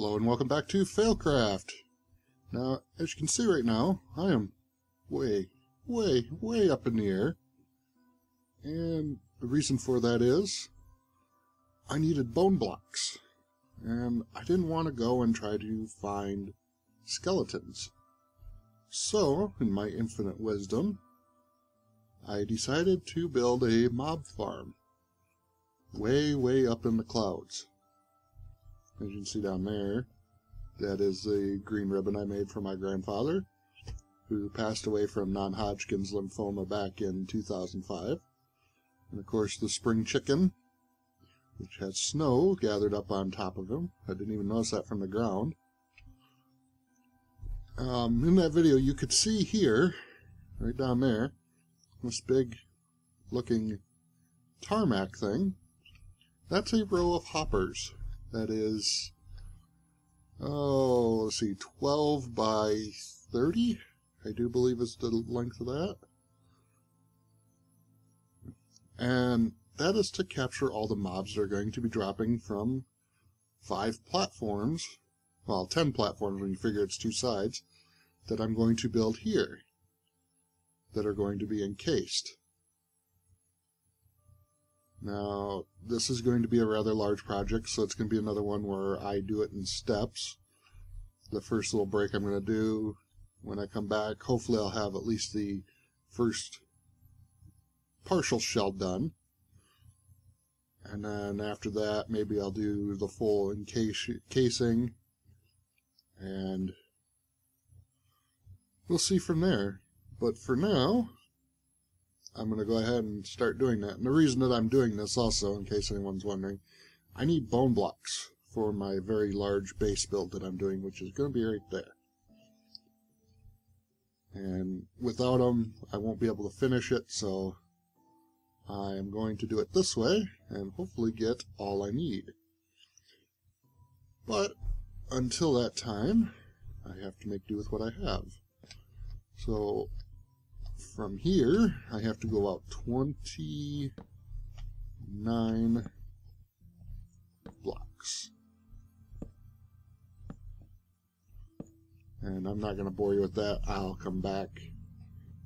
Hello and welcome back to Failcraft. Now, as you can see right now, I am way up in the air. And the reason for that is, I needed bone blocks. And I didn't want to go and try to find skeletons. So, in my infinite wisdom, I decided to build a mob farm. Way up in the clouds. As you can see down there, that is the green ribbon I made for my grandfather, who passed away from non-Hodgkin's lymphoma back in 2005. And of course the spring chicken, which has snow gathered up on top of him. I didn't even notice that from the ground. In that video you could see here, right down there, this big looking tarmac thing. That's a row of hoppers. That is, let's see, 12 by 30, I do believe is the length of that. And that is to capture all the mobs that are going to be dropping from 5 platforms, well, 10 platforms when you figure it's 2 sides, that I'm going to build here, that are going to be encased. Now, this is going to be a rather large project, so it's going to be another one where I do it in steps. The first little break I'm going to do, when I come back, hopefully I'll have at least the first partial shell done. And then after that, maybe I'll do the full encasing, and we'll see from there. But for now, I'm going to go ahead and start doing that. And the reason that I'm doing this also, in case anyone's wondering, I need bone blocks for my very large base build that I'm doing, which is going to be right there. And without them, I won't be able to finish it, so I am going to do it this way, and hopefully get all I need. But until that time, I have to make do with what I have. So from here, I have to go out 29 blocks. And I'm not going to bore you with that. I'll come back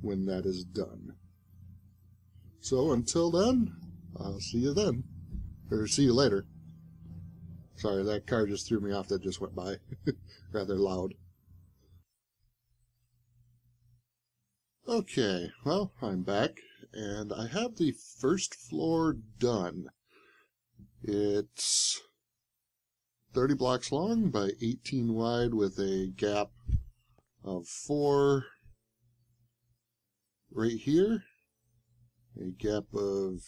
when that is done. So until then, I'll see you then. Or see you later. Sorry, that car just threw me off that just went by. Rather loud. Okay, well, I'm back, and I have the first floor done. It's 30 blocks long by 18 wide with a gap of 4 right here, a gap of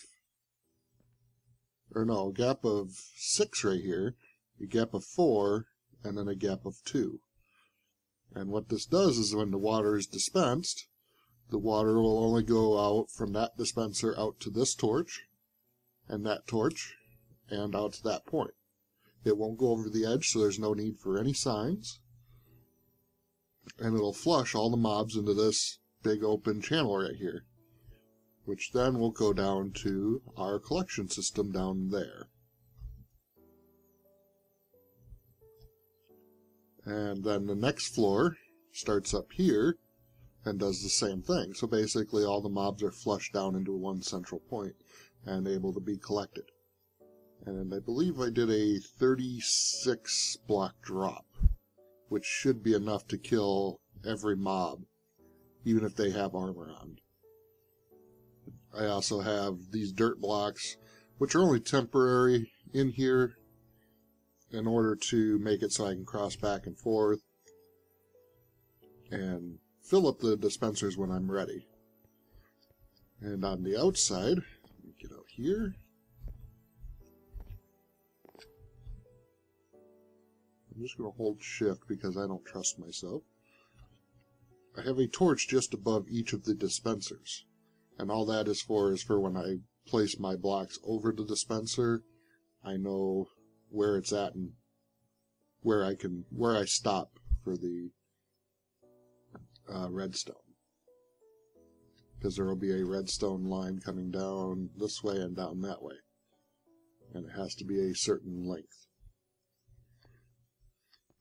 6 right here, a gap of 4, and then a gap of 2. And what this does is when the water is dispensed, the water will only go out from that dispenser out to this torch, and that torch, and out to that point. It won't go over the edge, so there's no need for any signs. And it'll flush all the mobs into this big open channel right here, which then will go down to our collection system down there. And then the next floor starts up here, and does the same thing. So basically all the mobs are flushed down into one central point and able to be collected. And I believe I did a 36 block drop, which should be enough to kill every mob, even if they have armor on. I also have these dirt blocks, which are only temporary in here in order to make it so I can cross back and forth and fill up the dispensers when I'm ready. And on the outside, let me get out here. I'm just going to hold shift because I don't trust myself. I have a torch just above each of the dispensers. And all that is for when I place my blocks over the dispenser, I know where it's at and where I stop for the redstone, because there will be a redstone line coming down this way and down that way, and it has to be a certain length.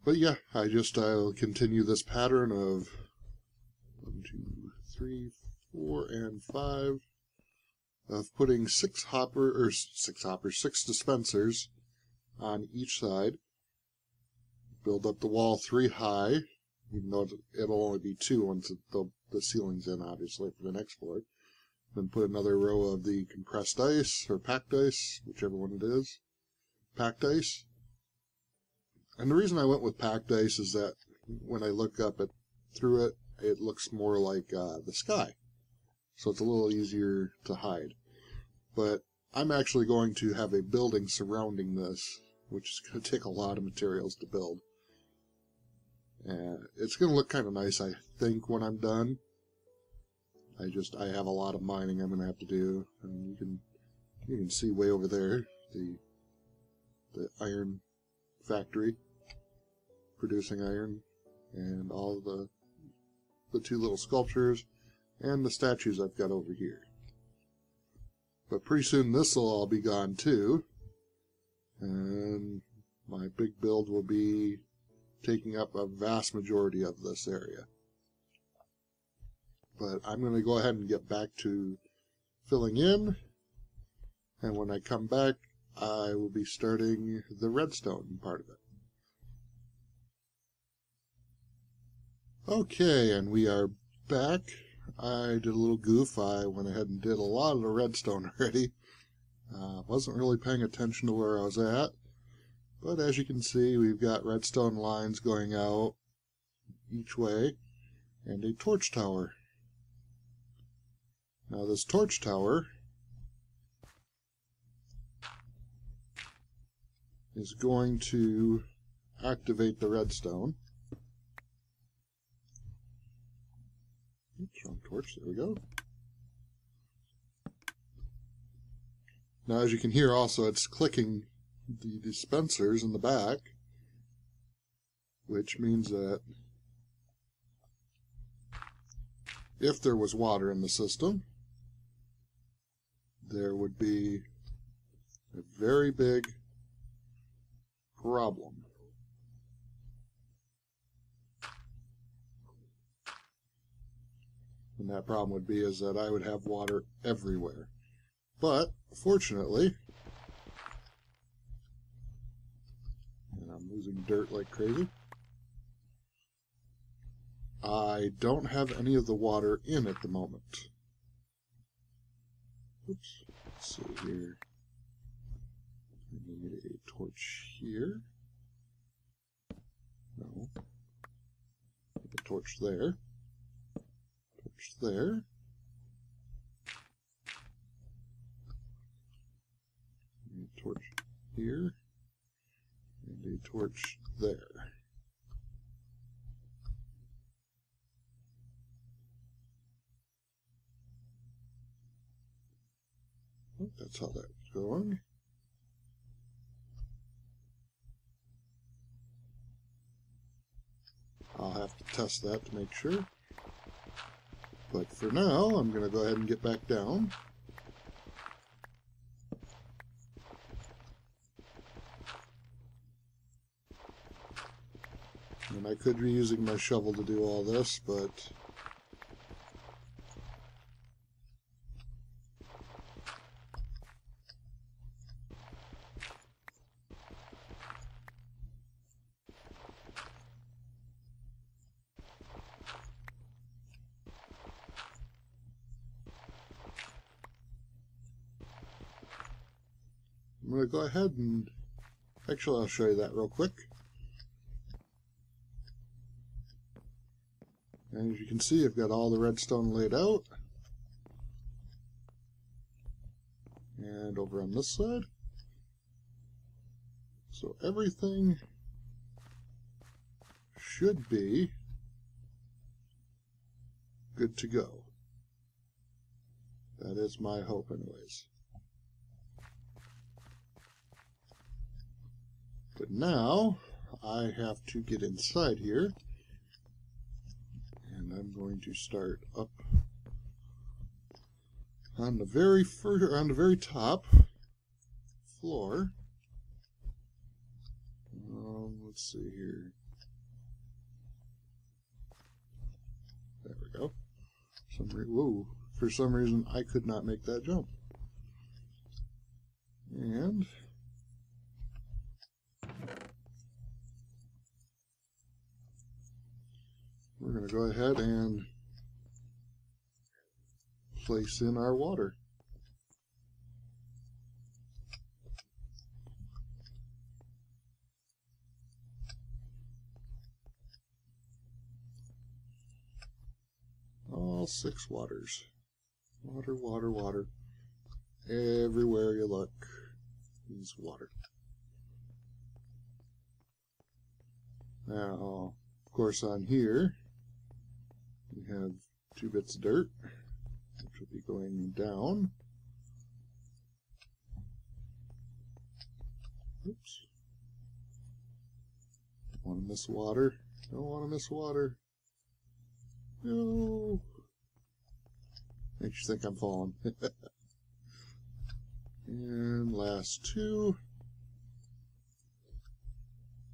But yeah, I'll continue this pattern of 1, 2, 3, 4, and 5 of putting 6 dispensers on each side. Build up the wall 3 high, even though it'll only be 2 once the ceiling's in, obviously, for the next floor. Then put another row of the compressed ice, or packed ice, whichever one it is. Packed ice. And the reason I went with packed ice is that when I look up through it, it looks more like the sky. So it's a little easier to hide. But I'm actually going to have a building surrounding this, which is going to take a lot of materials to build. And it's going to look kind of nice, I think, when I'm done. I have a lot of mining I'm going to have to do. And you can see way over there the iron factory producing iron, and all the 2 little sculptures and the statues I've got over here. But pretty soon this will all be gone too, and my big build will be taking up a vast majority of this area. But I'm going to go ahead and get back to filling in, and when I come back I will be starting the redstone part of it. Okay, and we are back. I did a little goof. I went ahead and did a lot of the redstone already. Wasn't really paying attention to where I was at. But as you can see, we've got redstone lines going out each way, and a torch tower. Now this torch tower is going to activate the redstone. Oops, wrong torch, there we go. Now as you can hear also, it's clicking the dispensers in the back, which means that if there was water in the system, there would be a very big problem. And that problem would be is that I would have water everywhere. But fortunately, and I'm losing dirt like crazy, I don't have any of the water in at the moment. Oops, let's see here. I need a torch here. No. A torch there. Torch there. A torch here. And a torch there. Oh, that's how that's going. I'll have to test that to make sure. But for now, I'm going to go ahead and get back down. And I could be using my shovel to do all this, but I'm going to go ahead and actually I'll show you that real quick. And as you can see, I've got all the redstone laid out. And over on this side. So everything should be good to go. That is my hope anyways. But now I have to get inside here. And I'm going to start up on the very top floor. Let's see here. There we go. Whoa. For some reason, I could not make that jump. And we're going to go ahead and place in our water. All 6 waters. Water, water, water. Everywhere you look is water. Now, of course, on here we have 2 bits of dirt, which will be going down. Oops. Don't want to miss water. Don't want to miss water. No. Makes you think I'm falling. And last 2.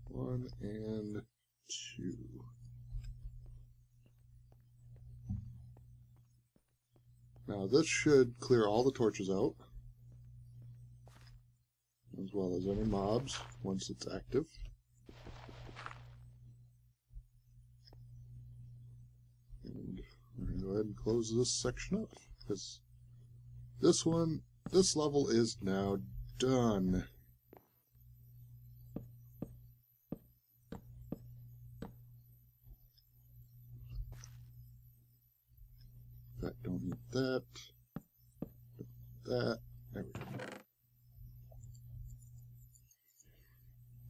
1 and 2. Now this should clear all the torches out, as well as any mobs once it's active. And we're going to go ahead and close this section up, because this level is now done. In fact, don't need that. That. There we go.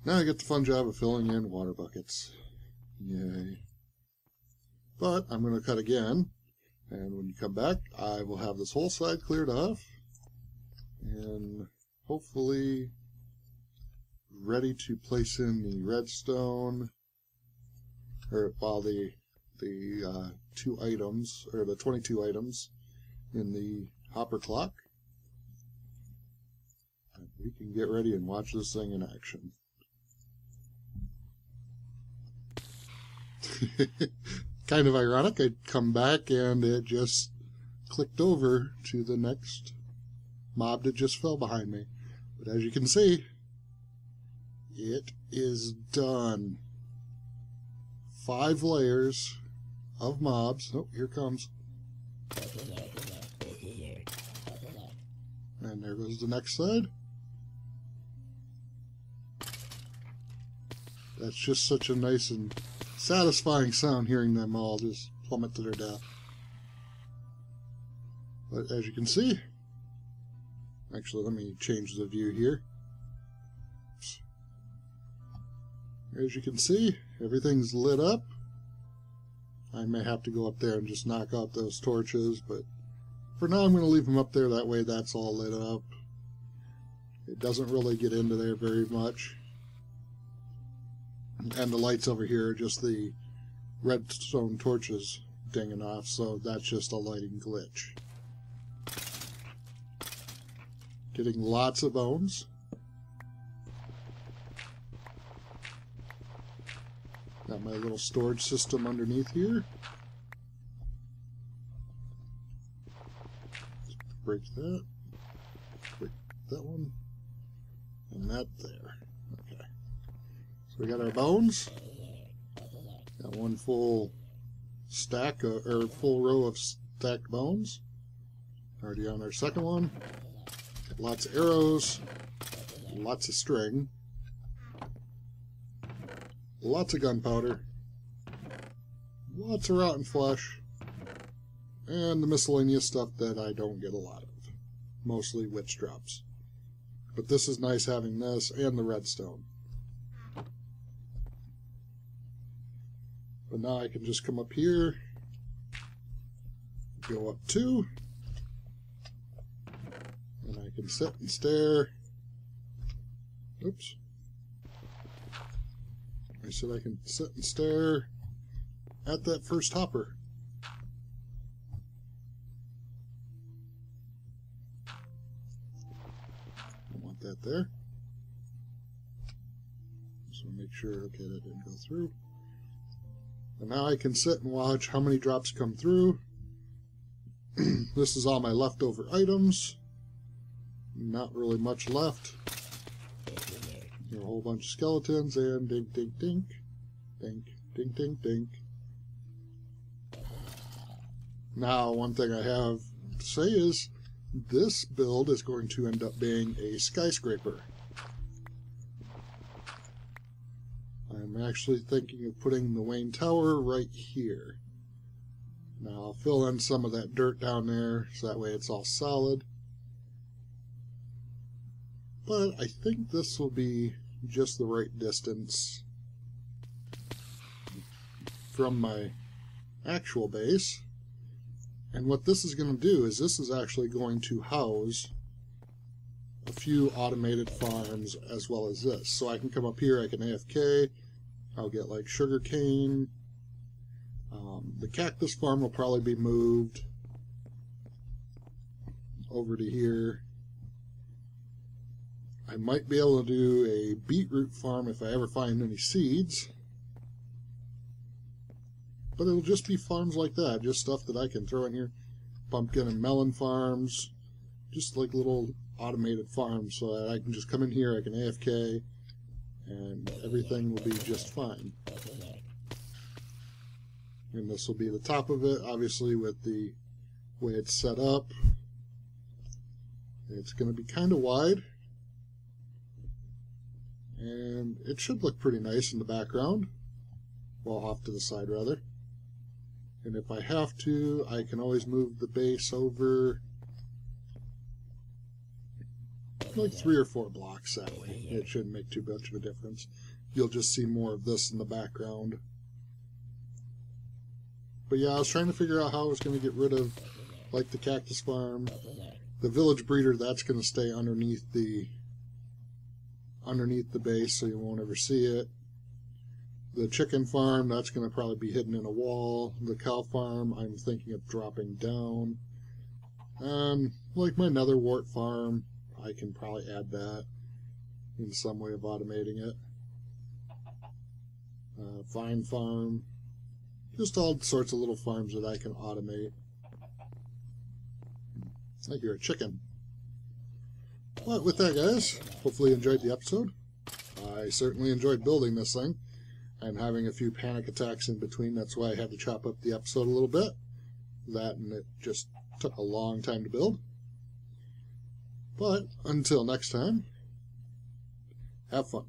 Now I get the fun job of filling in water buckets. Yay. But I'm going to cut again, and when you come back, I will have this whole side cleared off, and hopefully ready to place in the redstone, or while the 2 items, or the 22 items in the hopper clock, and we can get ready and watch this thing in action. Kind of ironic, I'd come back and it just clicked over to the next mob that just fell behind me. But as you can see, it is done. 5 layers of mobs. Oh, here it comes. And there goes the next side. That's just such a nice and satisfying sound, hearing them all just plummet to their death. But as you can see, actually let me change the view here. As you can see, everything's lit up. I may have to go up there and just knock out those torches, but for now I'm going to leave them up there, that way that's all lit up. It doesn't really get into there very much. And the lights over here are just the redstone torches dinging off, so that's just a lighting glitch. Getting lots of bones. Got my little storage system underneath here. Break that. Break that one. And that there. Okay. So we got our bones. Got one full stack, or full row of stacked bones. Already on our second one. Got lots of arrows. Lots of string. Lots of gunpowder. Lots of rotten flesh. And the miscellaneous stuff that I don't get a lot of. Mostly witch drops. But this is nice having this and the redstone. But now I can just come up here, go up 2, and I can sit and stare. Oops. I said I can sit and stare at that first hopper. I want that there. So make sure, okay, that didn't go through. And now I can sit and watch how many drops come through. This is all my leftover items. Not really much left. A whole bunch of skeletons, and dink, dink, dink. Dink, dink, dink, dink. Now, one thing I have to say is, this build is going to end up being a skyscraper. I'm actually thinking of putting the Wayne Tower right here. Now, I'll fill in some of that dirt down there, so that way it's all solid. But I think this will be just the right distance from my actual base. And what this is going to do is this is actually going to house a few automated farms as well as this. So I can come up here, I can AFK, I'll get like sugar cane. The cactus farm will probably be moved over to here. I might be able to do a beetroot farm if I ever find any seeds. But it'll just be farms like that, just stuff that I can throw in here. Pumpkin and melon farms, just like little automated farms, so that I can just come in here, I can AFK, and everything will be just fine. And this will be the top of it, obviously with the way it's set up. It's going to be kind of wide. And it should look pretty nice in the background. Well, off to the side, rather. And if I have to, I can always move the base over like 3 or 4 blocks that way. It shouldn't make too much of a difference. You'll just see more of this in the background. But yeah, I was trying to figure out how I was going to get rid of, like, the cactus farm. The village breeder, that's going to stay underneath the base, so you won't ever see it. The chicken farm, that's going to probably be hidden in a wall. The cow farm, I'm thinking of dropping down. Like my nether wart farm, I can probably add that in some way of automating it. Vine farm, just all sorts of little farms that I can automate. I hear a chicken. But with that, guys, hopefully you enjoyed the episode. I certainly enjoyed building this thing and having a few panic attacks in between. That's why I had to chop up the episode a little bit. That, and it just took a long time to build. But until next time, have fun.